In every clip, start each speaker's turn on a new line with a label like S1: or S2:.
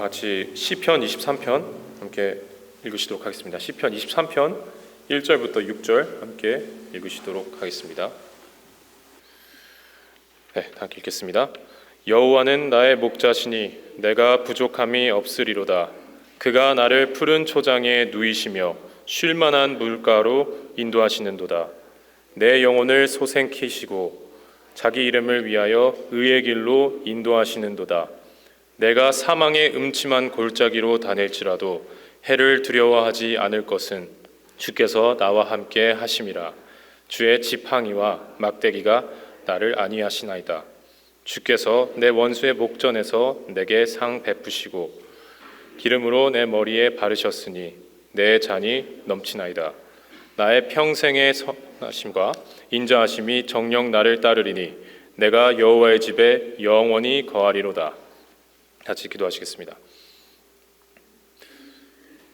S1: 다 같이 시편 23편 함께 읽으시도록 하겠습니다. 시편 23편 1절부터 6절 함께 읽으시도록 하겠습니다. 네, 다 함께 읽겠습니다. 여호와는 나의 목자시니 내가 부족함이 없으리로다. 그가 나를 푸른 초장에 누이시며 쉴 만한 물가로 인도하시는도다. 내 영혼을 소생키시고 자기 이름을 위하여 의의 길로 인도하시는도다. 내가 사망의 음침한 골짜기로 다닐지라도 해를 두려워하지 않을 것은 주께서 나와 함께 하심이라. 주의 지팡이와 막대기가 나를 안위하시나이다. 주께서 내 원수의 목전에서 내게 상 베푸시고 기름으로 내 머리에 바르셨으니 내 잔이 넘치나이다. 나의 평생의 선하심과 인자하심이 정녕 나를 따르리니 내가 여호와의 집에 영원히 거하리로다. 같이 기도하시겠습니다.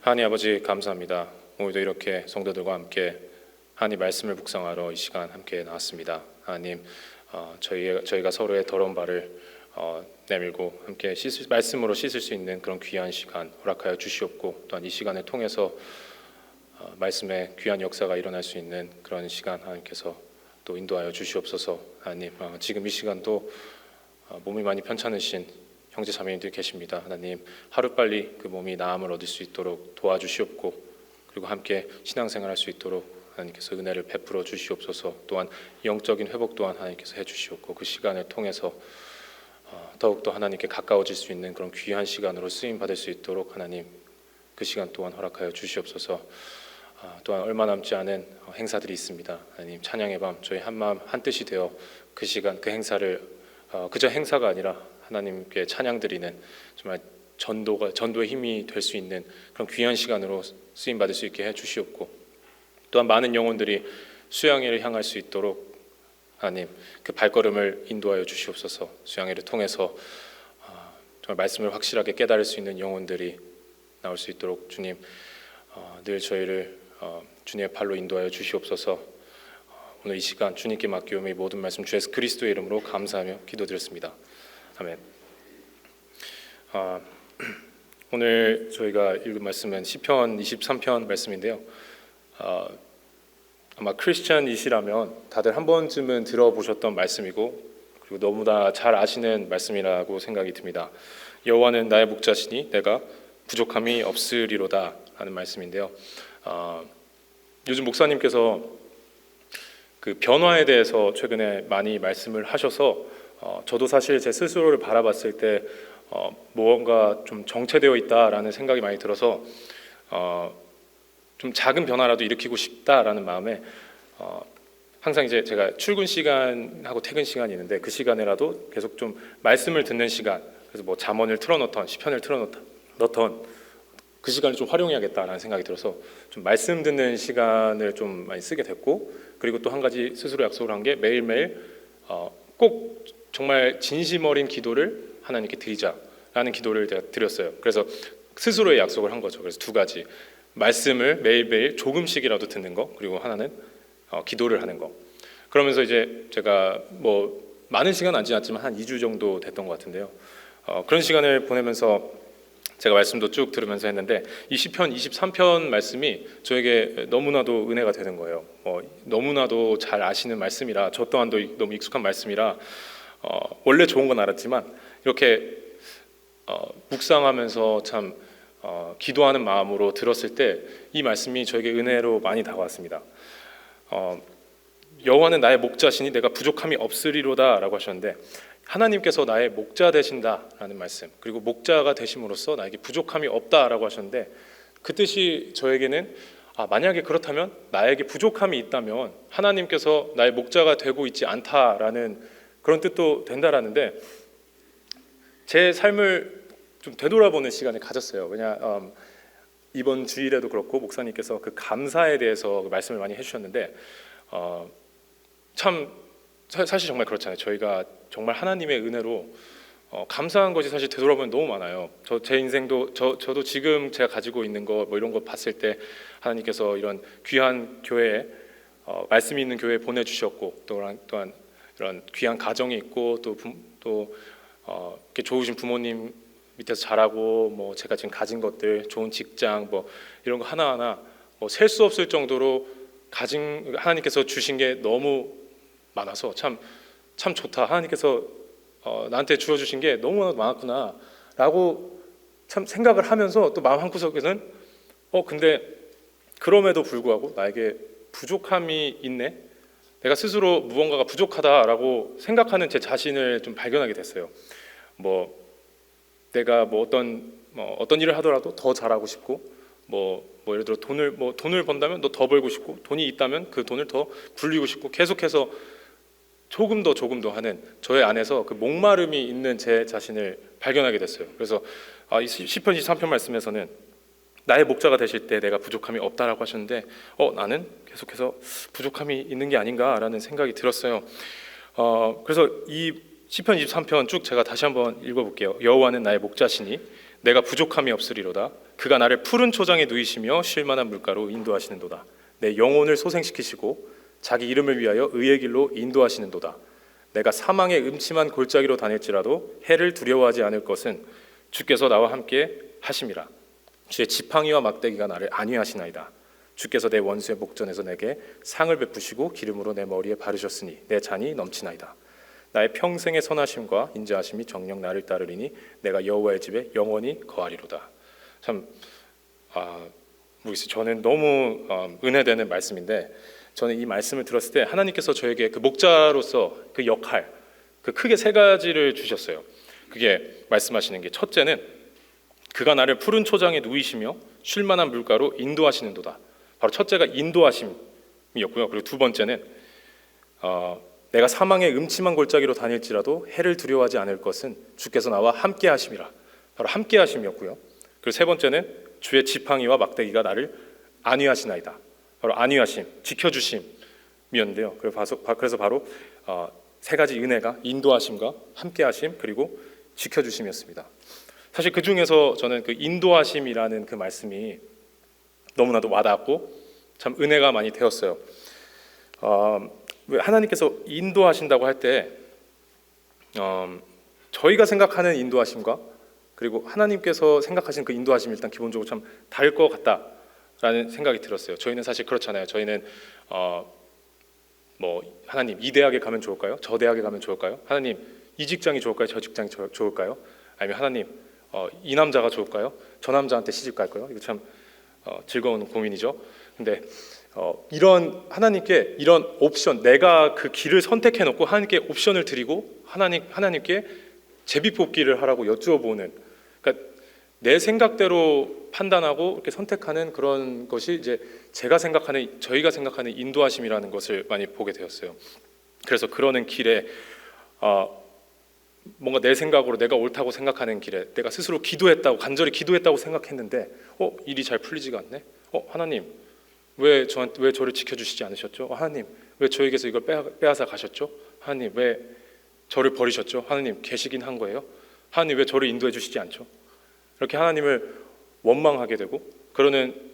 S1: 하나님 아버지 감사합니다. 오늘도 이렇게 성도들과 함께 하나님 말씀을 묵상하러 이 시간 함께 나왔습니다. 하나님 저희가 서로의 더러운 발을 내밀고 함께 말씀으로 씻을 수 있는 그런 귀한 시간 허락하여 주시옵고, 또한 이 시간을 통해서 말씀의 귀한 역사가 일어날 수 있는 그런 시간 하나님께서 또 인도하여 주시옵소서. 하나님 지금 이 시간도 몸이 많이 편찮으신 형제 자매님들 계십니다. 하나님 하루빨리 그 몸이 나음을 얻을 수 있도록 도와주시옵고, 그리고 함께 신앙생활할 수 있도록 하나님께서 은혜를 베풀어 주시옵소서. 또한 영적인 회복 또한 하나님께서 해주시옵고, 그 시간을 통해서 더욱더 하나님께 가까워질 수 있는 그런 귀한 시간으로 쓰임받을 수 있도록 하나님 그 시간 또한 허락하여 주시옵소서. 또한 얼마 남지 않은 행사들이 있습니다. 하나님 찬양의 밤 저희 한마음 한뜻이 되어 그 시간 그 행사를 그저 행사가 아니라 하나님께 찬양 드리는 정말 전도의 힘이 될 수 있는 그런 귀한 시간으로 쓰임 받을 수 있게 해 주시옵고, 또한 많은 영혼들이 수양회를 향할 수 있도록 하나님 그 발걸음을 인도하여 주시옵소서. 수양회를 통해서 정말 말씀을 확실하게 깨달을 수 있는 영혼들이 나올 수 있도록 주님 늘 저희를 주님의 팔로 인도하여 주시옵소서. 오늘 이 시간 주님께 맡기오며 모든 말씀 주 예수 그리스도의 이름으로 감사하며 기도드렸습니다. 아멘. 오늘 저희가 읽은 말씀은 시편 23편 말씀인데요. 아마 크리스찬이시라면 다들 한 번쯤은 들어보셨던 말씀이고, 그리고 너무나 잘 아시는 말씀이라고 생각이 듭니다. 여호와는 나의 목자시니 내가 부족함이 없으리로다 하는 말씀인데요. 요즘 목사님께서 그 변화에 대해서 최근에 많이 말씀을 하셔서 저도 사실 제 스스로를 바라봤을 때 무언가 좀 정체되어 있다라는 생각이 많이 들어서 좀 작은 변화라도 일으키고 싶다라는 마음에 항상 이제 제가 출근 시간하고 퇴근 시간이 있는데 그 시간에라도 계속 좀 말씀을 듣는 시간, 그래서 뭐 잠언을 틀어놓던 시편을 틀어놓던 그 시간을 좀 활용해야겠다라는 생각이 들어서 좀 말씀 듣는 시간을 좀 많이 쓰게 됐고, 그리고 또 한 가지 스스로 약속을 한 게 매일매일 꼭 정말 진심 어린 기도를 하나님께 드리자라는 기도를 제가 드렸어요. 그래서 스스로의 약속을 한 거죠. 그래서 두 가지, 말씀을 매일매일 조금씩이라도 듣는 거, 그리고 하나는 기도를 하는 거. 그러면서 이제 제가 뭐 많은 시간 안 지났지만 한 2주 정도 됐던 것 같은데요. 그런 시간을 보내면서 제가 말씀도 쭉 들으면서 했는데 이 시편 23편 말씀이 저에게 너무나도 은혜가 되는 거예요. 너무나도 잘 아시는 말씀이라, 저 또한도 너무 익숙한 말씀이라 원래 좋은 건 알았지만 이렇게 묵상하면서 참 기도하는 마음으로 들었을 때 이 말씀이 저에게 은혜로 많이 다가왔습니다. 여호와는 나의 목자시니 내가 부족함이 없으리로다 라고 하셨는데, 하나님께서 나의 목자 되신다라는 말씀, 그리고 목자가 되심으로써 나에게 부족함이 없다라고 하셨는데, 그 뜻이 저에게는 만약에 그렇다면 나에게 부족함이 있다면 하나님께서 나의 목자가 되고 있지 않다라는 그런 뜻도 된다라는데, 제 삶을 좀 되돌아보는 시간을 가졌어요. 왜냐 이번 주일에도 그렇고 목사님께서 그 감사에 대해서 말씀을 많이 해주셨는데 참 사실 정말 그렇잖아요. 저희가 정말 하나님의 은혜로 감사한 것이 사실 되돌아보면 너무 많아요. 제 인생도 저도 지금 제가 가지고 있는 거 뭐 이런 거 봤을 때 하나님께서 이런 귀한 교회에 말씀이 있는 교회에 보내주셨고, 또한 이런 귀한 가정이 있고 또 이렇게 좋으신 부모님 밑에서 자라고 뭐 제가 지금 가진 것들, 좋은 직장 뭐 이런 거 하나하나 뭐 셀 수 없을 정도로 가진 하나님께서 주신 게 너무 많아서 참 좋다. 하나님께서 나한테 주어주신 게 너무 많았구나라고 참 생각을 하면서 또 마음 한구석에는 근데 그럼에도 불구하고 나에게 부족함이 있네. 내가 스스로 무언가가 부족하다라고 생각하는 제 자신을 좀 발견하게 됐어요. 뭐 내가 뭐 어떤 일을 하더라도 더 잘하고 싶고 뭐 예를 들어 돈을 번다면 더 벌고 싶고 돈이 있다면 그 돈을 더 불리고 싶고 계속해서 조금 더 하는 저의 안에서 그 목마름이 있는 제 자신을 발견하게 됐어요. 그래서 이 시편 23편 말씀에서는 나의 목자가 되실 때 내가 부족함이 없다라고 하셨는데 나는 계속해서 부족함이 있는 게 아닌가라는 생각이 들었어요. 그래서 이 시편 23편 쭉 제가 다시 한번 읽어볼게요. 여호와는 나의 목자시니 내가 부족함이 없으리로다. 그가 나를 푸른 초장에 누이시며 쉴만한 물가로 인도하시는도다. 내 영혼을 소생시키시고 자기 이름을 위하여 의의 길로 인도하시는도다. 내가 사망의 음침한 골짜기로 다닐지라도 해를 두려워하지 않을 것은 주께서 나와 함께 하심이라. 주의 지팡이와 막대기가 나를 안위하시나이다. 주께서 내 원수의 목전에서 내게 상을 베푸시고 기름으로 내 머리에 바르셨으니 내 잔이 넘치나이다. 나의 평생의 선하심과 인자하심이 정녕 나를 따르리니 내가 여호와의 집에 영원히 거하리로다. 참 모르겠어요. 저는 너무 은혜되는 말씀인데 저는 이 말씀을 들었을 때 하나님께서 저에게 그 목자로서 그 역할, 그 크게 세 가지를 주셨어요. 그게 말씀하시는 게 첫째는 그가 나를 푸른 초장에 누이시며 쉴만한 물가로 인도하시는도다. 바로 첫째가 인도하심이었고요. 그리고 두 번째는 내가 사망의 음침한 골짜기로 다닐지라도 해를 두려워하지 않을 것은 주께서 나와 함께 하심이라. 바로 함께 하심이었고요. 그리고 세 번째는 주의 지팡이와 막대기가 나를 안위하시나이다. 바로 안위하심, 지켜주심이었는데요. 그래서 바로 세 가지 은혜가 인도하심과 함께하심 그리고 지켜주심이었습니다. 사실 그 중에서 저는 그 인도하심이라는 그 말씀이 너무나도 와닿았고 참 은혜가 많이 되었어요. 하나님께서 인도하신다고 할 때 저희가 생각하는 인도하심과 그리고 하나님께서 생각하시는 그 인도하심이 일단 기본적으로 참 다를 것 같다라는 생각이 들었어요. 저희는 사실 그렇잖아요. 저희는 하나님 이 대학에 가면 좋을까요? 저 대학에 가면 좋을까요? 하나님 이 직장이 좋을까요? 저 직장이 좋을까요? 아니면 하나님 이 남자가 좋을까요? 저 남자한테 시집 갈까요? 이거 참 즐거운 고민이죠. 근데 이런 하나님께 이런 옵션, 내가 그 길을 선택해 놓고 하나님께 옵션을 드리고 하나님께 제비뽑기를 하라고 여쭈어보는, 그러니까 내 생각대로 판단하고 이렇게 선택하는 그런 것이 이제 저희가 생각하는 인도하심이라는 것을 많이 보게 되었어요. 그래서 그러는 길에 뭔가 내 생각으로 내가 옳다고 생각하는 길에 내가 스스로 간절히 기도했다고 생각했는데 일이 잘 풀리지가 않네. 하나님 왜 저를 지켜주시지 않으셨죠? 하나님 왜 저에게서 이걸 빼앗아 가셨죠? 하나님 왜 저를 버리셨죠? 하나님 계시긴 한 거예요? 하나님 왜 저를 인도해 주시지 않죠? 이렇게 하나님을 원망하게 되고 그러는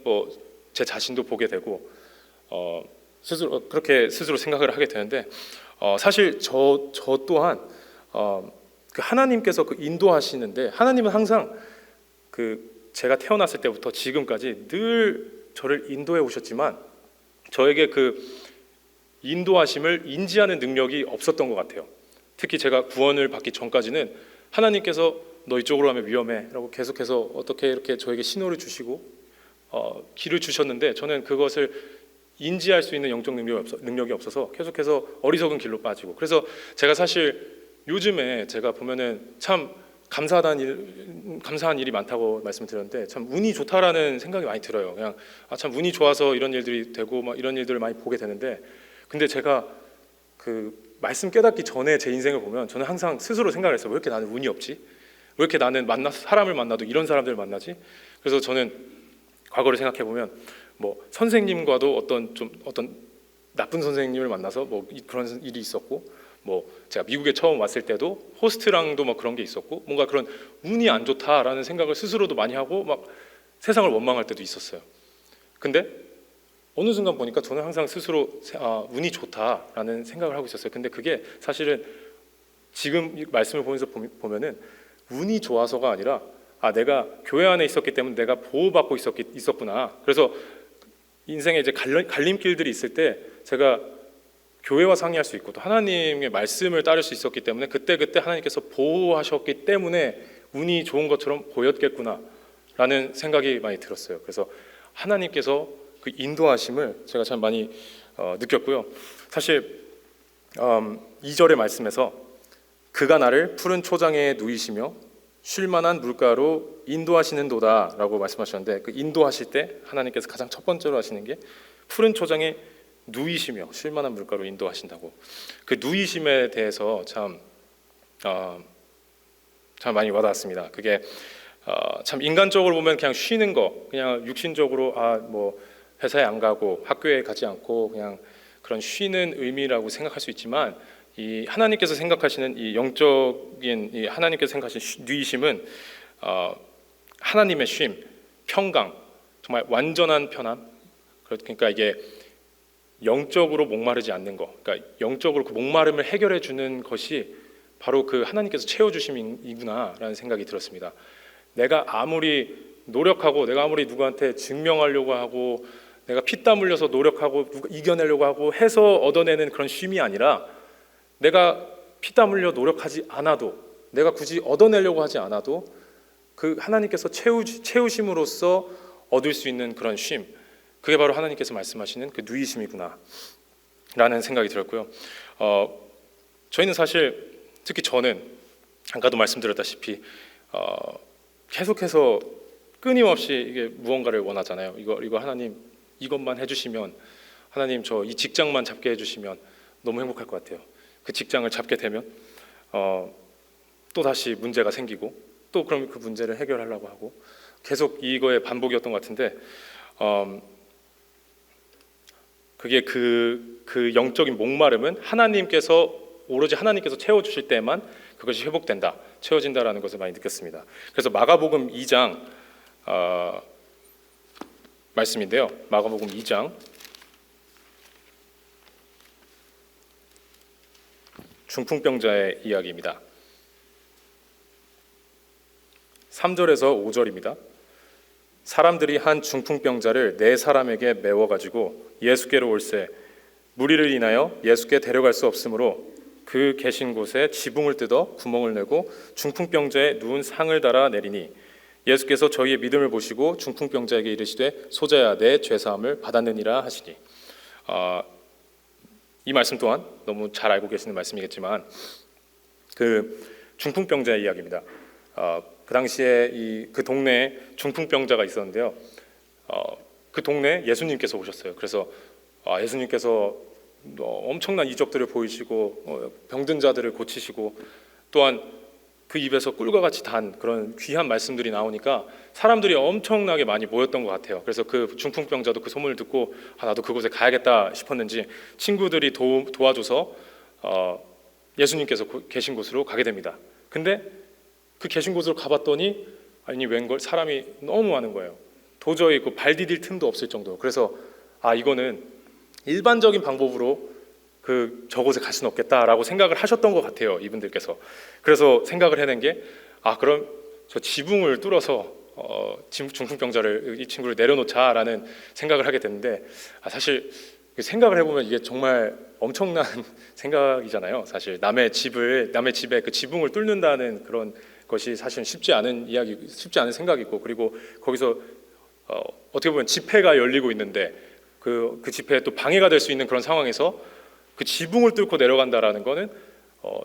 S1: 제 자신도 보게 되고 그렇게 스스로 생각을 하게 되는데 사실 저 또한 그 하나님께서 그 인도하시는데 하나님은 항상 제가 태어났을 때부터 지금까지 늘 저를 인도해 오셨지만 저에게 그 인도하심을 인지하는 능력이 없었던 것 같아요. 특히 제가 구원을 받기 전까지는 하나님께서 너 이쪽으로 가면 위험해 라고 계속해서 어떻게 이렇게 저에게 신호를 주시고 길을 주셨는데 저는 그것을 인지할 수 있는 영적 능력이 없어서 계속해서 어리석은 길로 빠지고, 그래서 제가 사실 요즘에 제가 보면은 참 감사한 일이 많다고 말씀드렸는데 참 운이 좋다라는 생각이 많이 들어요. 그냥 참 운이 좋아서 이런 일들이 되고 막 이런 일들을 많이 보게 되는데, 근데 제가 그 말씀 깨닫기 전에 제 인생을 보면 저는 항상 스스로 생각을 했어요. 왜 이렇게 나는 운이 없지? 왜 이렇게 나는 사람을 만나도 이런 사람들을 만나지? 그래서 저는 과거를 생각해 보면 선생님과도 어떤 나쁜 선생님을 만나서 그런 일이 있었고, 제가 미국에 처음 왔을 때도 호스트랑도 그런 게 있었고, 뭔가 그런 운이 안 좋다라는 생각을 스스로도 많이 하고 막 세상을 원망할 때도 있었어요. 근데 어느 순간 보니까 저는 항상 스스로 운이 좋다라는 생각을 하고 있었어요. 근데 그게 사실은 지금 이 말씀을 보면서 보면은 운이 좋아서가 아니라 내가 교회 안에 있었기 때문에 내가 보호받고 있었구나. 그래서 인생에 이제 갈림길들이 있을 때 제가 교회와 상의할 수 있고 또 하나님의 말씀을 따를 수 있었기 때문에 그때 하나님께서 보호하셨기 때문에 운이 좋은 것처럼 보였겠구나라는 생각이 많이 들었어요. 그래서 하나님께서 그 인도하심을 제가 참 많이 느꼈고요. 사실 2절의 말씀에서 그가 나를 푸른 초장에 누이시며 쉴만한 물가로 인도하시는도다 라고 말씀하셨는데, 그 인도하실 때 하나님께서 가장 첫 번째로 하시는 게 푸른 초장에 누이시며 쉴만한 물가로 인도하신다고. 그 누이심에 대해서 참 많이 와닿았습니다. 그게 참 인간적으로 보면 그냥 쉬는 거, 그냥 육신적으로 뭐 회사에 안 가고 학교에 가지 않고 그냥 그런 쉬는 의미라고 생각할 수 있지만, 이 하나님께서 생각하시는 이 영적인 이 하나님께서 생각하시는 누이심은 하나님의 쉼, 평강, 정말 완전한 편안. 그러니까 이게 영적으로 목마르지 않는 거, 그러니까 영적으로 그 목마름을 해결해 주는 것이 바로 그 하나님께서 채워주심이구나라는 생각이 들었습니다. 내가 아무리 노력하고 내가 아무리 누구한테 증명하려고 하고 내가 피땀 흘려서 노력하고 이겨내려고 하고 해서 얻어내는 그런 쉼이 아니라, 내가 피땀 흘려 노력하지 않아도, 내가 굳이 얻어내려고 하지 않아도 그 하나님께서 채우심으로써 얻을 수 있는 그런 쉼, 그게 바로 하나님께서 말씀하시는 그 누이심이구나 라는 생각이 들었고요. 저희는 사실, 특히 저는 아까도 말씀드렸다시피 계속해서 끊임없이 이게 무언가를 원하잖아요. 이거 하나님 이것만 해주시면, 하나님 저 이 직장만 잡게 해주시면 너무 행복할 것 같아요. 그 직장을 잡게 되면 또 다시 문제가 생기고 또 그럼 그 문제를 해결하려고 하고 계속 이거의 반복이었던 것 같은데, 그게 그 영적인 목마름은 오로지 하나님께서 채워주실 때만 그것이 회복된다, 채워진다라는 것을 많이 느꼈습니다. 그래서 마가복음 2장 말씀인데요. 마가복음 2장 중풍병자의 이야기입니다. 3절에서 5절입니다. 사람들이 한 중풍병자를 4사람에게 메워가지고 예수께로 올세 무리를 인하여 예수께 데려갈 수 없으므로 그 계신 곳에 지붕을 뜯어 구멍을 내고 중풍병자의 누운 상을 달아 내리니, 예수께서 저희의 믿음을 보시고 중풍병자에게 이르시되 소자야 내 죄사함을 받았느니라 하시니. 이 말씀 또한 너무 잘 알고 계시는 말씀이겠지만 그 중풍병자의 이야기입니다. 그 당시에 그 동네에 중풍병자가 있었는데요. 그 동네에 예수님께서 오셨어요. 그래서 예수님께서 엄청난 이적들을 보이시고 병든 자들을 고치시고, 또한 그 입에서 꿀과 같이 단 그런 귀한 말씀들이 나오니까 사람들이 엄청나게 많이 모였던 것 같아요. 그래서 그 중풍병자도 그 소문을 듣고 나도 그곳에 가야겠다 싶었는지 친구들이 도와줘서 예수님께서 계신 곳으로 가게 됩니다. 근데 그 계신 곳으로 가봤더니 아니 웬걸 사람이 너무 많은 거예요. 도저히 그 발 디딜 틈도 없을 정도. 그래서 이거는 일반적인 방법으로 저곳에 갈 수는 없겠다라고 생각을 하셨던 것 같아요, 이분들께서. 그래서 생각을 해낸 게 그럼 저 지붕을 뚫어서 중풍병자를 이 친구를 내려놓자라는 생각을 하게 됐는데, 사실 생각을 해보면 이게 정말 엄청난 생각이잖아요. 사실 남의 집에 그 지붕을 뚫는다는 그런 것이 사실은 쉽지 않은 생각이고, 그리고 거기서 어떻게 보면 집회가 열리고 있는데 그 집회에 또 방해가 될 수 있는 그런 상황에서 그 지붕을 뚫고 내려간다라는 거는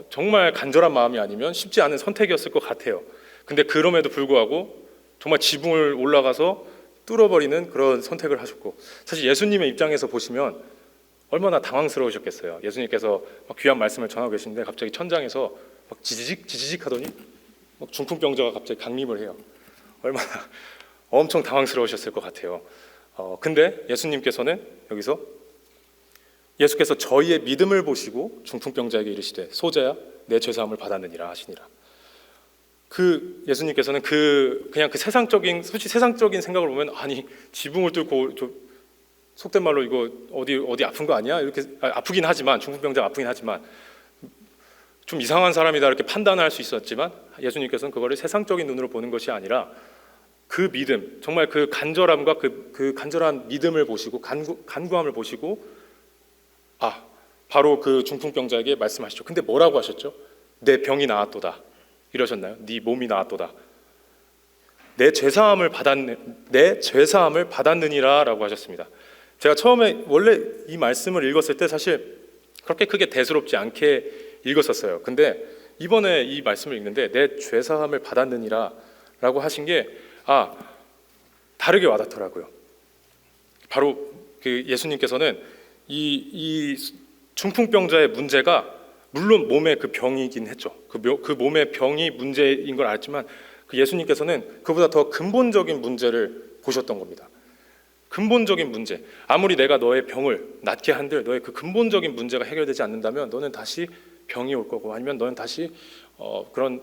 S1: 정말 간절한 마음이 아니면 쉽지 않은 선택이었을 것 같아요. 근데 그럼에도 불구하고 정말 지붕을 올라가서 뚫어버리는 그런 선택을 하셨고, 사실 예수님의 입장에서 보시면 얼마나 당황스러우셨겠어요. 예수님께서 막 귀한 말씀을 전하고 계시는데 갑자기 천장에서 막 지지직 하더니 막 중풍병자가 갑자기 강림을 해요. 얼마나 엄청 당황스러우셨을 것 같아요. 근데 예수님께서는 여기서 예수께서 저희의 믿음을 보시고 중풍병자에게 이르시되 소자야 내 죄사함을 받았느니라 하시니라. 그 예수님께서는 그냥 그 세상적인 생각을 보면 지붕을 뚫고 속된 말로 이거 어디 아픈 거 아니야? 이렇게 아프긴 하지만 중풍병자가 아프긴 하지만 좀 이상한 사람이다 이렇게 판단을 할 수 있었지만 예수님께서는 그거를 세상적인 눈으로 보는 것이 아니라 그 믿음, 정말 그 간절함과 그 간절한 믿음을 보시고 간구함을 보시고 바로 그 중풍병자에게 말씀하시죠. 근데 뭐라고 하셨죠? 내 병이 나았도다 이러셨나요? 네 몸이 나았도다. 내 죄사함을 받았느니라라고 하셨습니다. 제가 처음에 원래 이 말씀을 읽었을 때 사실 그렇게 크게 대수롭지 않게 읽었었어요. 근데 이번에 이 말씀을 읽는데 내 죄사함을 받았느니라라고 하신 게 다르게 와닿더라고요. 바로 그 예수님께서는 이 중풍병자의 문제가 물론 몸의 그 병이긴 했죠. 그 몸의 병이 문제인 걸 알지만 그 예수님께서는 그보다 더 근본적인 문제를 보셨던 겁니다. 근본적인 문제. 아무리 내가 너의 병을 낫게 한들 너의 그 근본적인 문제가 해결되지 않는다면 너는 다시 병이 올 거고 아니면 너는 다시 그런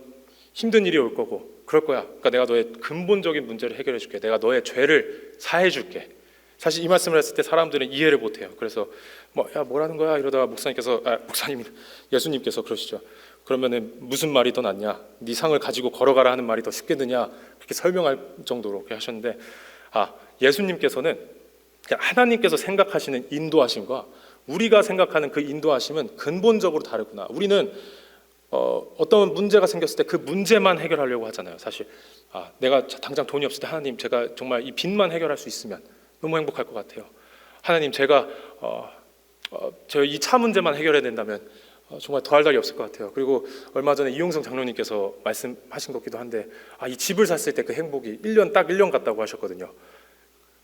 S1: 힘든 일이 올 거고 그럴 거야. 그러니까 내가 너의 근본적인 문제를 해결해 줄게. 내가 너의 죄를 사해 줄게. 사실 이 말씀을 했을 때 사람들은 이해를 못 해요. 그래서 뭐라는 거야 이러다가 예수님께서 그러시죠. 그러면은 무슨 말이 더 낫냐? 네 상을 가지고 걸어가라 하는 말이 더 쉽겠느냐? 그렇게 설명할 정도로 그렇게 하셨는데 예수님께서는 하나님께서 생각하시는 인도하심과 우리가 생각하는 그 인도하심은 근본적으로 다르구나. 우리는 어떤 문제가 생겼을 때 그 문제만 해결하려고 하잖아요. 사실 내가 당장 돈이 없을 때 하나님 제가 정말 이 빚만 해결할 수 있으면 너무 행복할 것 같아요. 하나님 제가 저 이 차 문제만 해결해야 된다면 정말 더할 날이 없을 것 같아요. 그리고 얼마 전에 이용성 장로님께서 말씀하신 것 같기도 한데 이 집을 샀을 때 그 행복이 딱 1년 같다고 하셨거든요.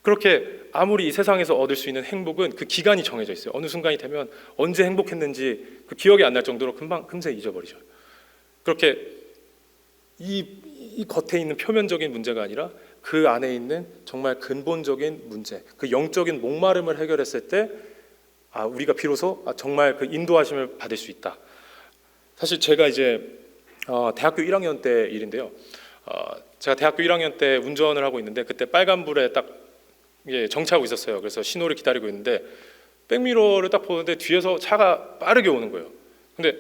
S1: 그렇게 아무리 이 세상에서 얻을 수 있는 행복은 그 기간이 정해져 있어요. 어느 순간이 되면 언제 행복했는지 그 기억이 안 날 정도로 금세 잊어버리죠. 그렇게 이 겉에 있는 표면적인 문제가 아니라 그 안에 있는 정말 근본적인 문제, 그 영적인 목마름을 해결했을 때 우리가 비로소 정말 그 인도하심을 받을 수 있다. 사실 제가 이제 대학교 1학년 때 일인데요. 제가 대학교 1학년 때 운전을 하고 있는데 그때 빨간불에 딱 정차하고 있었어요. 그래서 신호를 기다리고 있는데 백미러를 딱 보는데 뒤에서 차가 빠르게 오는 거예요. 근데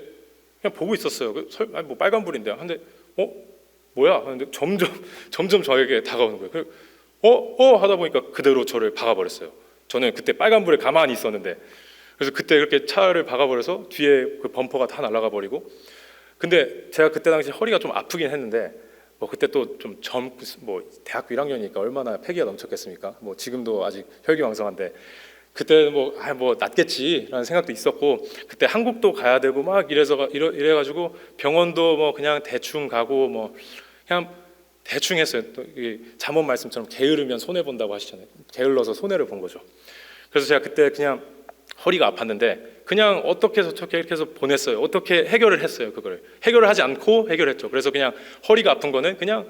S1: 그냥 보고 있었어요. 뭐 빨간불인데. 근데 뭐야? 하는데 점점 저에게 다가오는 거예요. 하다 보니까 그대로 저를 박아버렸어요. 저는 그때 빨간불에 가만히 있었는데 그래서 그때 그렇게 차를 박아버려서 뒤에 그 범퍼가 다 날아가 버리고. 근데 제가 그때 당시 허리가 좀 아프긴 했는데 그때 또 좀 대학교 1학년이니까 얼마나 패기가 넘쳤겠습니까? 지금도 아직 혈기왕성한데 그때 낫겠지라는 생각도 있었고 그때 한국도 가야 되고 막 이래가지고 병원도 그냥 대충 가고 그냥 대충 했어요. 또 잠언 말씀처럼 게으르면 손해 본다고 하시잖아요. 게을러서 손해를 본 거죠. 그래서 제가 그때 그냥 허리가 아팠는데 그냥 어떻게 해서 이렇게 해서 보냈어요. 어떻게 해결을 했어요. 그걸 해결을 하지 않고 해결했죠. 그래서 그냥 허리가 아픈 거는 그냥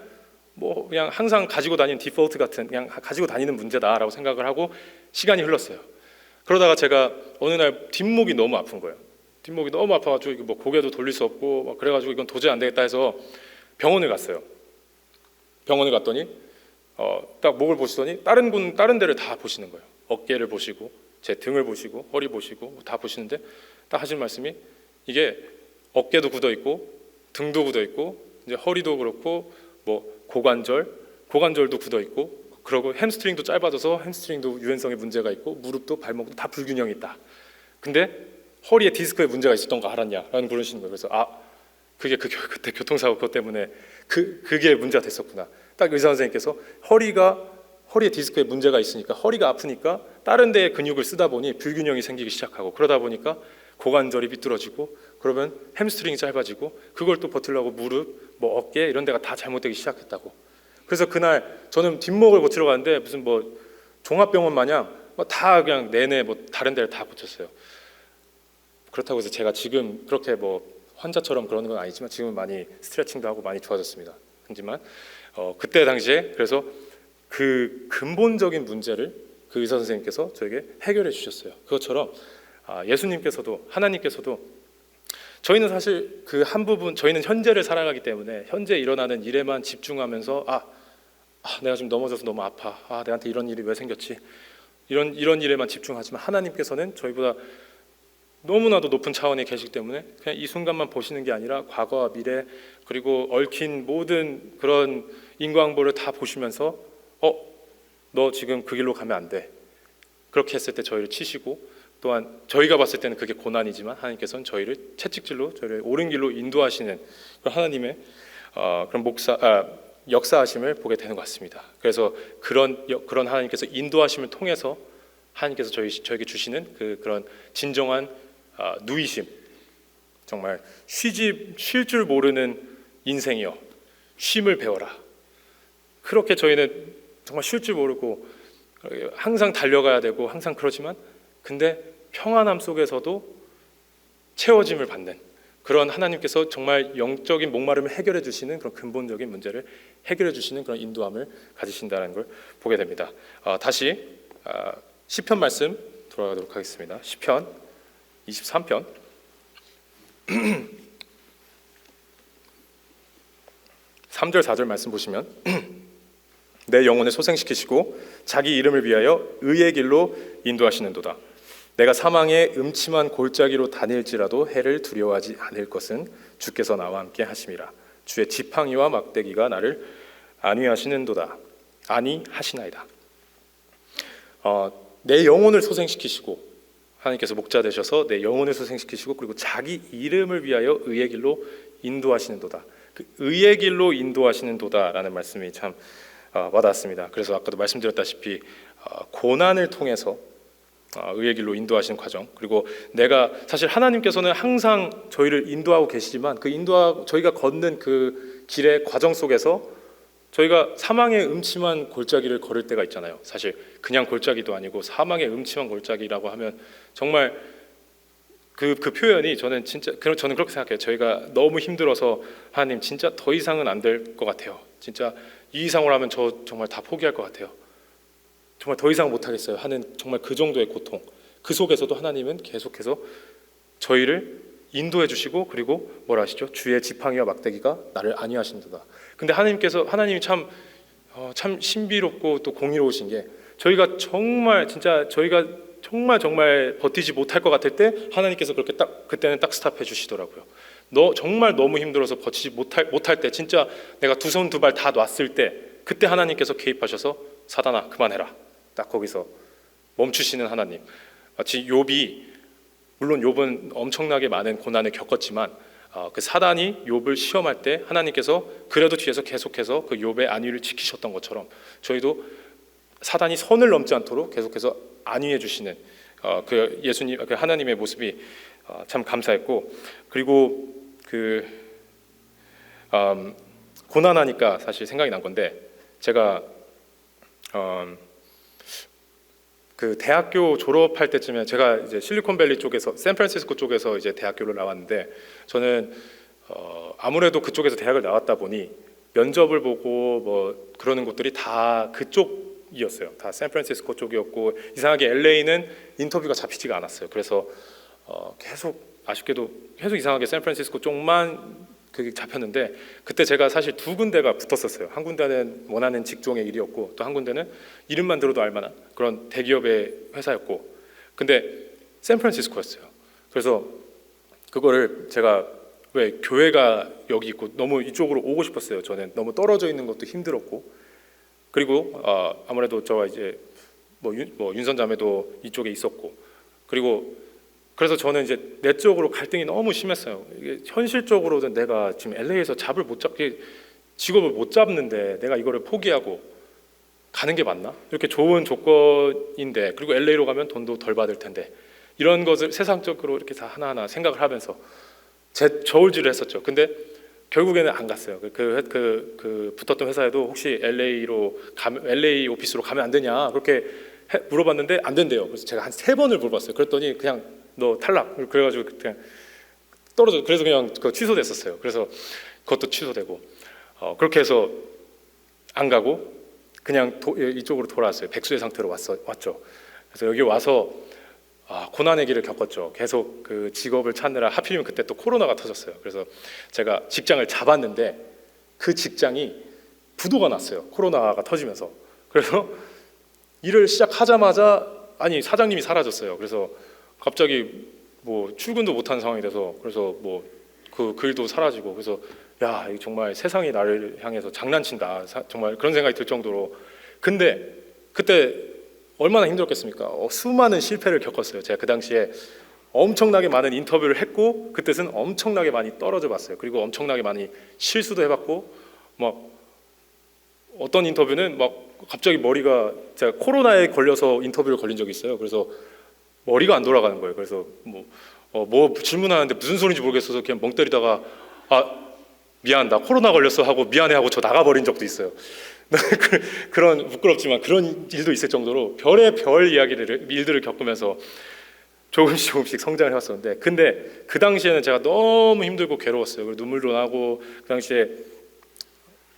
S1: 항상 가지고 다니는 디폴트 같은 그냥 가지고 다니는 문제다라고 생각을 하고 시간이 흘렀어요. 그러다가 제가 어느 날 뒷목이 너무 아픈 거예요. 뒷목이 너무 아파가지고 고개도 돌릴 수 없고 그래가지고 이건 도저히 안 되겠다 해서 병원을 갔어요. 병원을 갔더니 딱 목을 보시더니 다른 데를 다 보시는 거예요. 어깨를 보시고 제 등을 보시고 허리 보시고 다 보시는데 딱 하신 말씀이 이게 어깨도 굳어 있고 등도 굳어 있고 이제 허리도 그렇고 고관절도 굳어 있고 그리고 햄스트링도 짧아져서 햄스트링도 유연성에 문제가 있고 무릎도 발목도 다 불균형이 있다. 근데 허리에 디스크에 문제가 있었던 거 알았냐라는 그러시는 거예요. 그래서 그게 그때 교통사고 그것 때문에 그게 문제가 됐었구나. 딱 의사 선생님께서 허리에 디스크에 문제가 있으니까 허리가 아프니까 다른 데에 근육을 쓰다 보니 불균형이 생기기 시작하고 그러다 보니까 고관절이 비뚤어지고 그러면 햄스트링이 짧아지고 그걸 또 버티려고 무릎, 어깨 이런 데가 다 잘못되기 시작했다고. 그래서 그날 저는 뒷목을 고치러 갔는데 무슨 종합병원 마냥 다 그냥 내내 다른 데를 다 고쳤어요. 그렇다고 해서 제가 지금 그렇게 환자처럼 그러는 건 아니지만 지금은 많이 스트레칭도 하고 많이 좋아졌습니다. 하지만 그때 당시에 그래서 그 근본적인 문제를 그 의사 선생님께서 저에게 해결해 주셨어요. 그것처럼 예수님께서도 하나님께서도 저희는 사실 그 한 부분 저희는 현재를 살아가기 때문에 현재 일어나는 일에만 집중하면서 내가 지금 넘어져서 너무 아파. 내한테 이런 일이 왜 생겼지? 이런 일에만 집중하지만 하나님께서는 저희보다 너무나도 높은 차원에 계시기 때문에 그냥 이 순간만 보시는 게 아니라 과거와 미래 그리고 얽힌 모든 그런 인과응보를 다 보시면서 너 지금 그 길로 가면 안 돼. 그렇게 했을 때 저희를 치시고 또한 저희가 봤을 때는 그게 고난이지만 하나님께서는 저희를 채찍질로 저희를 옳은 길로 인도하시는 그런 하나님의 그런 역사하심을 보게 되는 것 같습니다. 그래서 그런 하나님께서 인도하심을 통해서 하나님께서 저에게 주시는 그런 진정한 누이심, 정말 쉴 줄 모르는 인생이여 쉼을 배워라. 그렇게 저희는 정말 쉴 줄 모르고 항상 달려가야 되고 항상 그러지만 근데 평안함 속에서도 채워짐을 받는 그런 하나님께서 정말 영적인 목마름을 해결해 주시는 그런 근본적인 문제를 해결해 주시는 그런 인도함을 가지신다는 걸 보게 됩니다. 다시 시편 말씀 돌아가도록 하겠습니다. 시편 23편 3절 4절 말씀 보시면 내 영혼을 소생시키시고 자기 이름을 위하여 의의 길로 인도하시는도다. 내가 사망의 음침한 골짜기로 다닐지라도 해를 두려워하지 않을 것은 주께서 나와 함께 하심이라. 주의 지팡이와 막대기가 나를 안위하시는도다. 안위하시나이다. 내 영혼을 소생시키시고 하나님께서 목자 되셔서 내 영혼을 소생시키시고 그리고 자기 이름을 위하여 의의 길로 인도하시는도다. 그 의의 길로 인도하시는도다라는 말씀이 참 와닿았습니다. 그래서 아까도 말씀드렸다시피 고난을 통해서 의의 길로 인도하시는 과정, 그리고 내가 사실 하나님께서는 항상 저희를 인도하고 계시지만 저희가 걷는 그 길의 과정 속에서 저희가 사망의 음침한 골짜기를 걸을 때가 있잖아요. 사실 그냥 골짜기도 아니고 사망의 음침한 골짜기라고 하면 정말 그 표현이 저는 그렇게 생각해요. 저희가 너무 힘들어서 하나님 진짜 더 이상은 안 될 것 같아요. 진짜 이 이상으로 하면 저 정말 다 포기할 것 같아요. 정말 더 이상 못하겠어요 하는 정말 그 정도의 고통, 그 속에서도 하나님은 계속해서 저희를 인도해 주시고 그리고 뭐라 하시죠? 주의 지팡이와 막대기가 나를 안위하신도다. 근데 하나님이 참 신비롭고 또 공의로우신 게 저희가 정말 버티지 못할 것 같을 때 하나님께서 그때는 딱 스탑해 주시더라고요. 정말 너무 힘들어서 버티지 못할 때, 진짜 내가 두 손 두 발 다 놨을 때 그때 하나님께서 개입하셔서 사단아 그만해라, 딱 거기서 멈추시는 하나님. 마치 물론 욥은 엄청나게 많은 고난을 겪었지만 그 사단이 욥을 시험할 때 하나님께서 그래도 뒤에서 계속해서 그 욥의 안위를 지키셨던 것처럼 저희도 사단이 선을 넘지 않도록 계속해서 안위해 주시는 그 예수님, 그 하나님의 모습이 참 감사했고, 그리고 고난하니까 사실 생각이 난 건데, 제가 그 대학교 졸업할 때쯤에 제가 이제 실리콘밸리 쪽에서, 샌프란시스코 쪽에서 이제 대학교를 나왔는데, 저는 아무래도 그쪽에서 대학을 나왔다 보니 면접을 보고 뭐 그러는 곳들이 다 그쪽이었어요. 다 샌프란시스코 쪽이었고, 이상하게 LA는 인터뷰가 잡히지가 않았어요. 그래서 계속 아쉽게도 계속 이상하게 샌프란시스코 쪽만 그게 잡혔는데, 그때 제가 사실 두 군데가 붙었었어요. 한 군데는 원하는 직종의 일이었고, 또 한 군데는 이름만 들어도 알만한 그런 대기업의 회사였고, 근데 샌프란시스코였어요. 그래서 그거를 제가 왜 교회가 여기 있고 너무 이쪽으로 오고 싶었어요. 저는 너무 떨어져 있는 것도 힘들었고, 그리고 아무래도 저와 이제 뭐 윤선자매도 이쪽에 있었고, 그래서 저는 이제 내적으로 갈등이 너무 심했어요. 이게 현실적으로는 내가 지금 LA에서 직업을 못 잡는데 내가 이거를 포기하고 가는 게 맞나? 이렇게 좋은 조건인데, 그리고 LA로 가면 돈도 덜 받을 텐데, 이런 것을 세상적으로 이렇게 다 하나하나 생각을 하면서 저울질을 했었죠. 근데 결국에는 안 갔어요. 그 붙었던 회사에도 혹시 LA 오피스로 가면 안 되냐 그렇게 물어봤는데 안 된대요. 그래서 제가 한 3번을 물어봤어요. 그랬더니 그냥 너 탈락. 그래가지고 그냥 떨어져. 그래서 그냥 취소됐었어요. 그래서 그것도 취소되고, 그렇게 해서 안 가고 그냥 이쪽으로 돌아왔어요. 백수의 상태로 왔죠. 그래서 여기 와서 고난의 길을 겪었죠. 계속 그 직업을 찾느라, 하필이면 그때 또 코로나가 터졌어요. 그래서 제가 직장을 잡았는데 그 직장이 부도가 났어요. 코로나가 터지면서. 그래서 일을 시작하자마자 사장님이 사라졌어요. 그래서 갑자기 뭐 출근도 못하는 상황이 돼서 그래서 뭐 그 글도 사라지고 그래서 야, 이거 정말 세상이 나를 향해서 장난친다 정말 그런 생각이 들 정도로. 근데 그때 얼마나 힘들었겠습니까? 수많은 실패를 겪었어요. 제가 그 당시에 엄청나게 많은 인터뷰를 했고 그 뜻은 엄청나게 많이 떨어져 봤어요. 그리고 엄청나게 많이 실수도 해봤고 막 어떤 인터뷰는 막 갑자기 머리가 제가 코로나에 걸려서 인터뷰를 걸린 적이 있어요. 그래서 머리가 안 돌아가는 거예요. 그래서 뭐 질문하는데 무슨 소리인지 모르겠어서 그냥 멍 때리다가 미안 나 코로나 걸렸어 하고 미안해 하고 저 나가버린 적도 있어요. 그런 부끄럽지만 그런 일도 있을 정도로 별의 별 일들을 겪으면서 조금씩 성장을 해왔었는데 근데 그 당시에는 제가 너무 힘들고 괴로웠어요. 그리고 눈물도 나고 그 당시에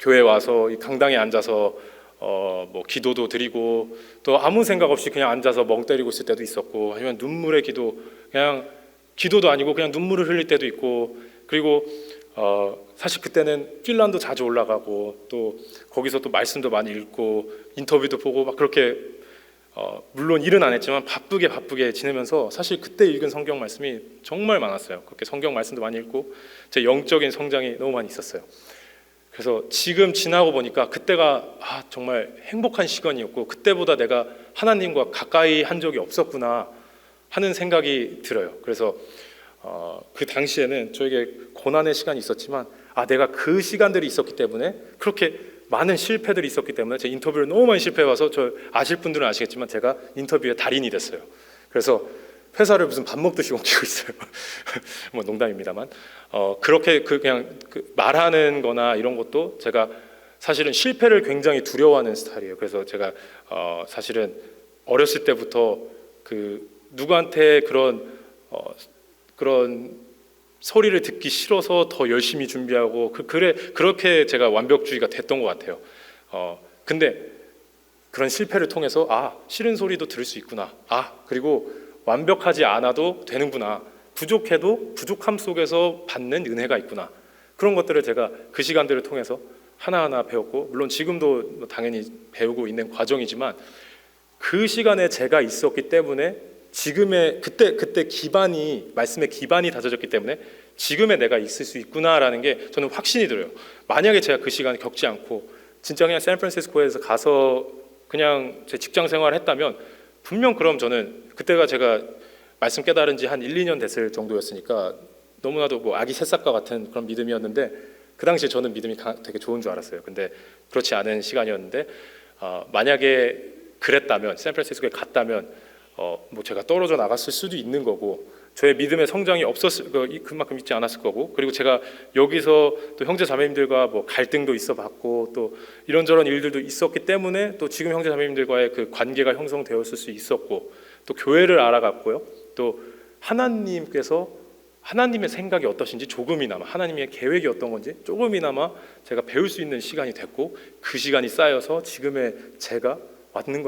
S1: 교회 와서 이 강당에 앉아서 뭐 기도도 드리고 또 아무 생각 없이 그냥 앉아서 멍 때리고 있을 때도 있었고 아니면 눈물의 기도 그냥 기도도 아니고 그냥 눈물을 흘릴 때도 있고 그리고 사실 그때는 필란도 자주 올라가고 또 거기서 또 말씀도 많이 읽고 인터뷰도 보고 막 그렇게 물론 일은 안 했지만 바쁘게 지내면서 사실 그때 읽은 성경 말씀이 정말 많았어요. 그렇게 성경 말씀도 많이 읽고 제 영적인 성장이 너무 많이 있었어요. 그래서 지금 지나고 보니까 그때가 정말 행복한 시간이었고 그때보다 내가 하나님과 가까이 한 적이 없었구나 하는 생각이 들어요. 그래서 그 당시에는 저에게 고난의 시간이 있었지만 내가 그 시간들이 있었기 때문에 그렇게 많은 실패들이 있었기 때문에 제 인터뷰를 너무 많이 실패해와서 저 아실 분들은 아시겠지만 제가 인터뷰의 달인이 됐어요. 그래서 회사를 무슨 밥 먹듯이 옮기고 있어요. 뭐 농담입니다만 그렇게 그냥 말하는 거나 이런 것도 제가 사실은 실패를 굉장히 두려워하는 스타일이에요. 그래서 제가 사실은 어렸을 때부터 누구한테 그런 소리를 듣기 싫어서 더 열심히 준비하고 그렇게 제가 완벽주의가 됐던 것 같아요. 근데 그런 실패를 통해서 싫은 소리도 들을 수 있구나. 그리고 완벽하지 않아도 되는구나. 부족해도 부족함 속에서 받는 은혜가 있구나. 그런 것들을 제가 그 시간들을 통해서 하나하나 배웠고 물론 지금도 당연히 배우고 있는 과정이지만 그 시간에 제가 있었기 때문에 지금의 그때 기반이 말씀의 기반이 다져졌기 때문에 지금의 내가 있을 수 있구나라는 게 저는 확신이 들어요. 만약에 제가 그 시간을 겪지 않고 진짜 그냥 샌프란시스코에서 가서 그냥 제 직장 생활을 했다면 분명 그럼 저는 그때가 제가 말씀 깨달은 지 한 1, 2년 됐을 정도였으니까 너무나도 뭐 아기 새싹과 같은 그런 믿음이었는데 그 당시에 저는 믿음이 되게 좋은 줄 알았어요. 근데 그렇지 않은 시간이었는데 만약에 그랬다면 샌프란시스코에 갔다면 뭐 제가 떨어져 나갔을 수도 있는 거고 저의 믿음의 성장이 그만큼 있지 않았을 거고 그리고 제가 여기서 또 형제 자매님들과 뭐 갈등도 있어 봤고 또 이런저런 일들도 있었기 때문에 또 지금 형제 자매님들과의 그 관계가 형성되었을 수 있었고 또 교회를 알아갔고요. 또 하나님께서 하나님의 생각이 어떠신지 조금이나마 하나님의 계획이 어떤 건지 조금이나마 제가 배울 수 있는 시간이 됐고 그 시간이 쌓여서 지금의 제가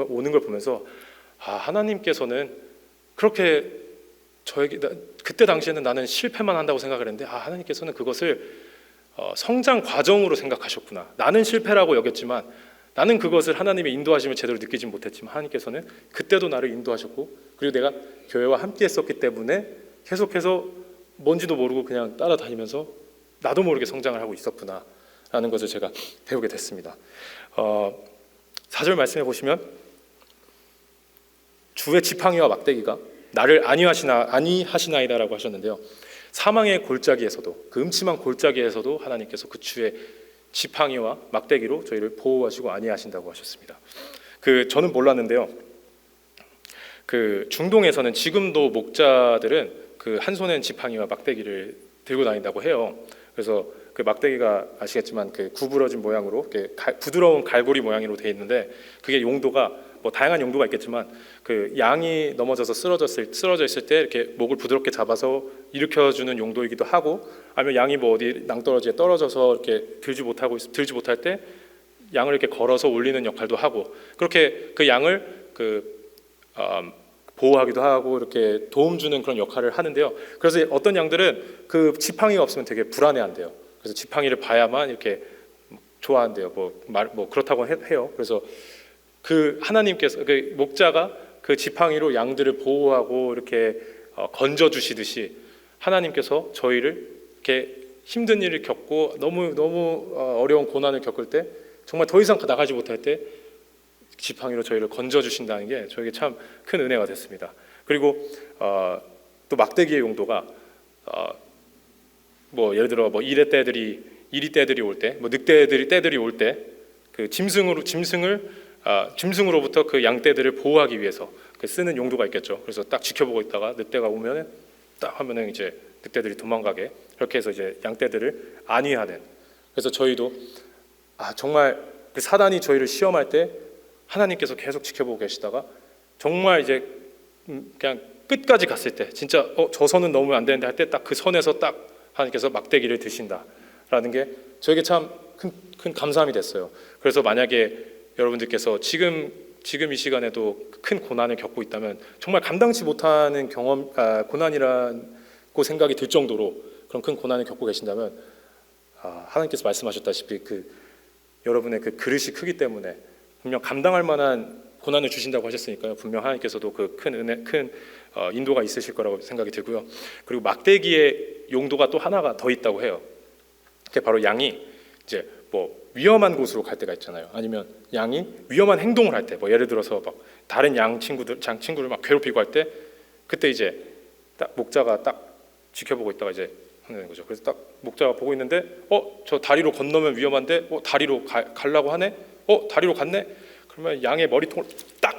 S1: 오는 걸 보면서 하나님께서는 그렇게 저에게 그때 당시에는 나는 실패만 한다고 생각을 했는데 하나님께서는 그것을 성장 과정으로 생각하셨구나. 나는 실패라고 여겼지만 나는 그것을 하나님의 인도하심을 제대로 느끼지 못했지만 하나님께서는 그때도 나를 인도하셨고 그리고 내가 교회와 함께 했었기 때문에 계속해서 뭔지도 모르고 그냥 따라다니면서 나도 모르게 성장을 하고 있었구나 라는 것을 제가 배우게 됐습니다. 4절 말씀해 보시면 주의 지팡이와 막대기가 나를 안위하시나이다라고 하셨는데요. 사망의 골짜기에서도 그 음침한 골짜기에서도 하나님께서 그 주의 지팡이와 막대기로 저희를 보호하시고 안위하신다고 하셨습니다. 저는 몰랐는데요. 중동에서는 지금도 목자들은 한 손엔 지팡이와 막대기를 들고 다닌다고 해요. 그래서 그 막대기가 아시겠지만 구부러진 모양으로 부드러운 갈고리 모양으로 되어 있는데 그게 용도가 뭐 다양한 용도가 있겠지만 양이 넘어져서 쓰러져 있을 때 이렇게 목을 부드럽게 잡아서 일으켜주는 용도이기도 하고 아니면 양이 뭐 어디 낭떠러지에 떨어져서 이렇게 들지 못할 때 양을 이렇게 걸어서 올리는 역할도 하고 그렇게 그 양을 보호하기도 하고 이렇게 도움 주는 그런 역할을 하는데요. 그래서 어떤 양들은 그 지팡이가 없으면 되게 불안해한대요. 그래서 지팡이를 봐야만 이렇게 좋아한대요. 뭐 그렇다고 해요. 그래서 하나님께서 목자가 그 지팡이로 양들을 보호하고 이렇게 건져 주시듯이 하나님께서 저희를 이렇게 힘든 일을 겪고 너무 어려운 고난을 겪을 때 정말 더 이상 나가지 못할 때 지팡이로 저희를 건져 주신다는 게 저에게 참 큰 은혜가 됐습니다. 그리고 또 막대기의 용도가 뭐 예를 들어 뭐 이리 떼들이 올 때, 뭐 떼들이 올 때 그 짐승으로부터 그 양떼들을 보호하기 위해서 쓰는 용도가 있겠죠. 그래서 딱 지켜보고 있다가 늑대가 오면은 딱 하면은 이제 늑대들이 도망가게, 그렇게 해서 이제 양떼들을 안위하는. 그래서 저희도 정말 그 사단이 저희를 시험할 때 하나님께서 계속 지켜보고 계시다가 정말 이제 그냥 끝까지 갔을 때 진짜 저 선은 넘으면 안 되는데 할 때 딱 그 선에서 딱 하나님께서 막대기를 드신다라는 게 저에게 참 큰 감사함이 됐어요. 그래서 만약에 여러분들께서 지금 이 시간에도 큰 고난을 겪고 있다면 정말 감당치 못하는 고난이라고 생각이 들 정도로 그런 큰 고난을 겪고 계신다면 하나님께서 말씀하셨다시피 여러분의 그 그릇이 크기 때문에 분명 감당할 만한 고난을 주신다고 하셨으니까요. 분명 하나님께서도 그 큰 은혜, 큰 인도가 있으실 거라고 생각이 들고요. 그리고 막대기의 용도가 또 하나가 더 있다고 해요. 그게 바로 양이 이제 뭐 위험한 곳으로 갈 때가 있잖아요. 아니면 양이 위험한 행동을 할 때, 뭐 예를 들어서 막 다른 양 친구를 막 괴롭히고 할 때, 그때 이제 딱 목자가 딱 지켜보고 있다가 이제 하는 거죠. 그래서 딱 목자가 보고 있는데, 저 다리로 건너면 위험한데, 다리로 가려고 하네, 다리로 갔네. 그러면 양의 머리통을 딱,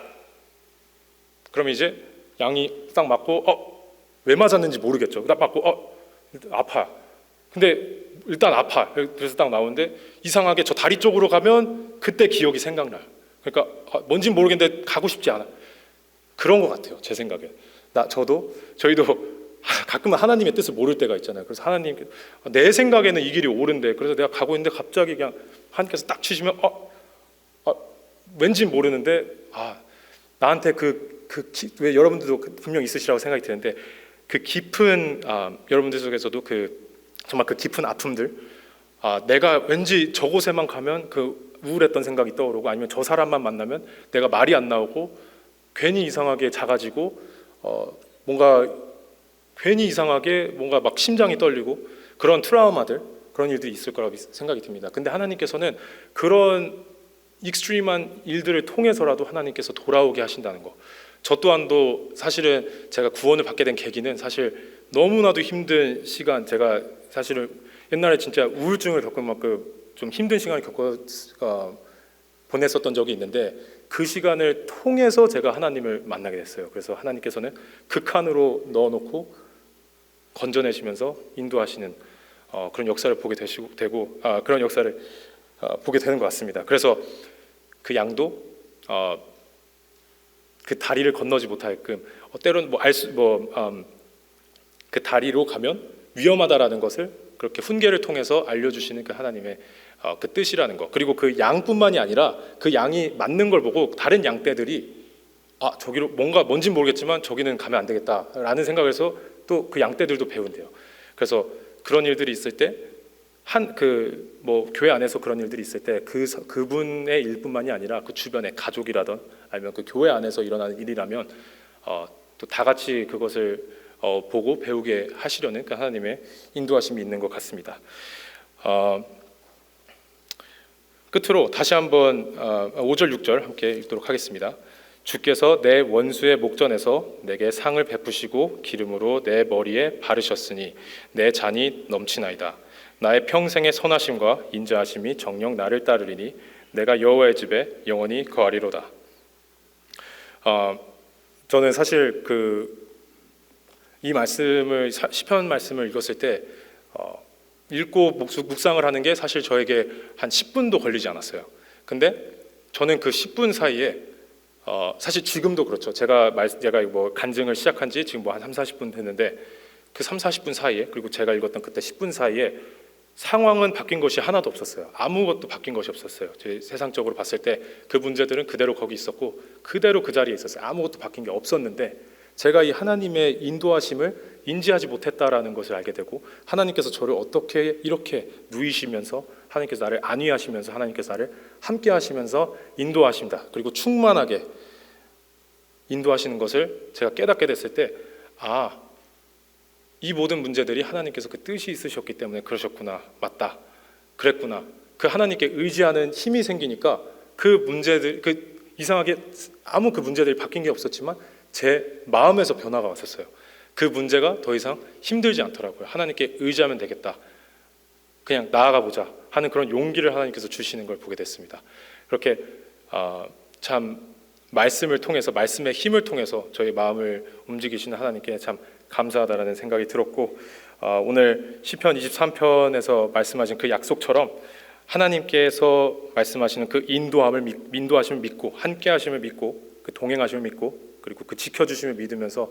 S1: 그러면 이제 양이 딱 맞고, 왜 맞았는지 모르겠죠. 딱 맞고, 아파. 근데 일단 아파. 그래서 딱 나오는데 이상하게 저 다리 쪽으로 가면 그때 기억이 생각나요. 그러니까 뭔진 모르겠는데 가고 싶지 않아. 그런 것 같아요. 제 생각에. 저희도 가끔은 하나님의 뜻을 모를 때가 있잖아요. 그래서 하나님, 내 생각에는 이 길이 옳은데, 그래서 내가 가고 있는데 갑자기 그냥 하나님께서 딱 치시면 왠지 모르는데 나한테 왜 여러분들도 분명 있으시라고 생각이 드는데 그 깊은 여러분들 속에서도 정말 그 깊은 아픔들, 내가 왠지 저곳에만 가면 그 우울했던 생각이 떠오르고, 아니면 저 사람만 만나면 내가 말이 안 나오고 괜히 이상하게 작아지고 뭔가 괜히 이상하게 뭔가 막 심장이 떨리고 그런 트라우마들, 그런 일들이 있을 거라고 생각이 듭니다. 근데 하나님께서는 그런 익스트림한 일들을 통해서라도 하나님께서 돌아오게 하신다는 거. 저 또한도 사실은 제가 구원을 받게 된 계기는 사실 너무나도 힘든 시간, 제가 사실은 옛날에 진짜 우울증을 겪은 만큼 좀 힘든 시간을 보냈었던 적이 있는데, 그 시간을 통해서 제가 하나님을 만나게 됐어요. 그래서 하나님께서는 극한으로 넣어놓고 건져내시면서 인도하시는 그런 역사를 보게 되고 그런 역사를 보게 되는 것 같습니다. 그래서 그 양도 그 다리를 건너지 못하게끔 때로는 그 다리로 가면 위험하다라는 것을 그렇게 훈계를 통해서 알려주시는 그 하나님의 그 뜻이라는 것. 그리고 그 양뿐만이 아니라 그 양이 맞는 걸 보고 다른 양떼들이 저기로 뭔진 모르겠지만 저기는 가면 안 되겠다라는 생각을 해서 또 그 양떼들도 배운대요. 그래서 그런 일들이 있을 때 교회 안에서 그런 일들이 있을 때 그분의 일뿐만이 아니라 그 주변의 가족이라던 아니면 그 교회 안에서 일어나는 일이라면 또 다 같이 그것을 보고 배우게 하시려는 그 하나님의 인도하심이 있는 것 같습니다. 끝으로 다시 한번 5절 6절 함께 읽도록 하겠습니다. 주께서 내 원수의 목전에서 내게 상을 베푸시고 기름으로 내 머리에 바르셨으니 내 잔이 넘치나이다. 나의 평생의 선하심과 인자하심이 정녕 나를 따르리니 내가 여호와의 집에 영원히 거하리로다. 저는 사실 이 말씀을 시편 말씀을 읽었을 때 읽고 묵상을 하는 게 사실 저에게 한 10분도 걸리지 않았어요. 근데 저는 그 10분 사이에 사실 지금도 그렇죠. 제가 간증을 시작한 지 지금 한 30-40분 됐는데 그 30-40분 사이에, 그리고 제가 읽었던 그때 10분 사이에 상황은 바뀐 것이 하나도 없었어요. 아무것도 바뀐 것이 없었어요. 세상적으로 봤을 때 그 문제들은 그대로 거기 있었고 그대로 그 자리에 있었어요. 아무것도 바뀐 게 없었는데 제가 이 하나님의 인도하심을 인지하지 못했다라는 것을 알게 되고, 하나님께서 저를 어떻게 이렇게 누이시면서, 하나님께서 나를 안위하시면서, 하나님께서 나를 함께 하시면서 인도하신다, 그리고 충만하게 인도하시는 것을 제가 깨닫게 됐을 때 이 모든 문제들이 하나님께서 그 뜻이 있으셨기 때문에 그러셨구나, 맞다, 그랬구나. 그 하나님께 의지하는 힘이 생기니까 그 문제들, 그 이상하게 아무 그 문제들이 바뀐 게 없었지만 제 마음에서 변화가 왔었어요. 그 문제가 더 이상 힘들지 않더라고요. 하나님께 의지하면 되겠다, 그냥 나아가 보자 하는 그런 용기를 하나님께서 주시는 걸 보게 됐습니다. 그렇게 참 말씀을 통해서, 말씀의 힘을 통해서 저희 마음을 움직이시는 하나님께 참 감사하다라는 생각이 들었고, 오늘 시편 23편에서 말씀하신 그 약속처럼 하나님께서 말씀하시는 그 인도하심을 믿고, 함께하심을 믿고, 그 동행하심을 믿고, 그리고 그 지켜주심을 믿으면서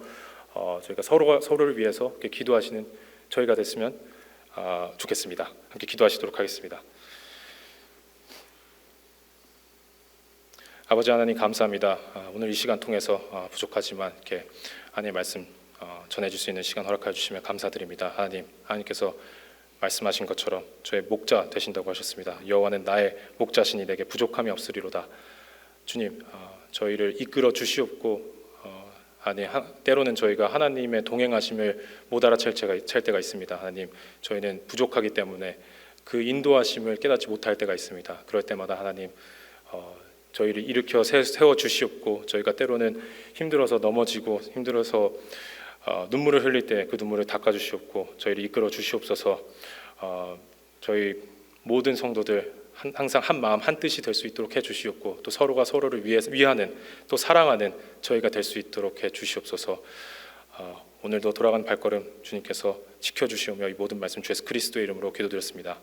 S1: 저희가 서로가 서로를 위해서 이렇게 기도하시는 저희가 됐으면 좋겠습니다. 함께 기도하시도록 하겠습니다. 아버지 하나님, 감사합니다. 오늘 이 시간 통해서 부족하지만 이렇게 하나님의 말씀 전해줄 수 있는 시간 허락해 주시면 감사드립니다. 하나님께서 말씀하신 것처럼 저의 목자 되신다고 하셨습니다. 여호와는 나의 목자시니 내게 부족함이 없으리로다. 주님, 저희를 이끌어 주시옵고, 때로는 저희가 하나님의 동행하심을 못 알아챌 때가 있습니다. 하나님, 저희는 부족하기 때문에 그 인도하심을 깨닫지 못할 때가 있습니다. 그럴 때마다 하나님, 저희를 일으켜 세워 주시옵고, 저희가 때로는 힘들어서 넘어지고 힘들어서 눈물을 흘릴 때 그 눈물을 닦아 주시옵고, 저희를 이끌어 주시옵소서. 저희 모든 성도들 항상 한 마음 한 뜻이 될 수 있도록 해 주시옵고, 또 서로가 서로를 위하는, 또 사랑하는 저희가 될 수 있도록 해 주시옵소서. 오늘도 돌아가는 발걸음 주님께서 지켜주시오며 이 모든 말씀 주 예수 그리스도의 이름으로 기도드렸습니다.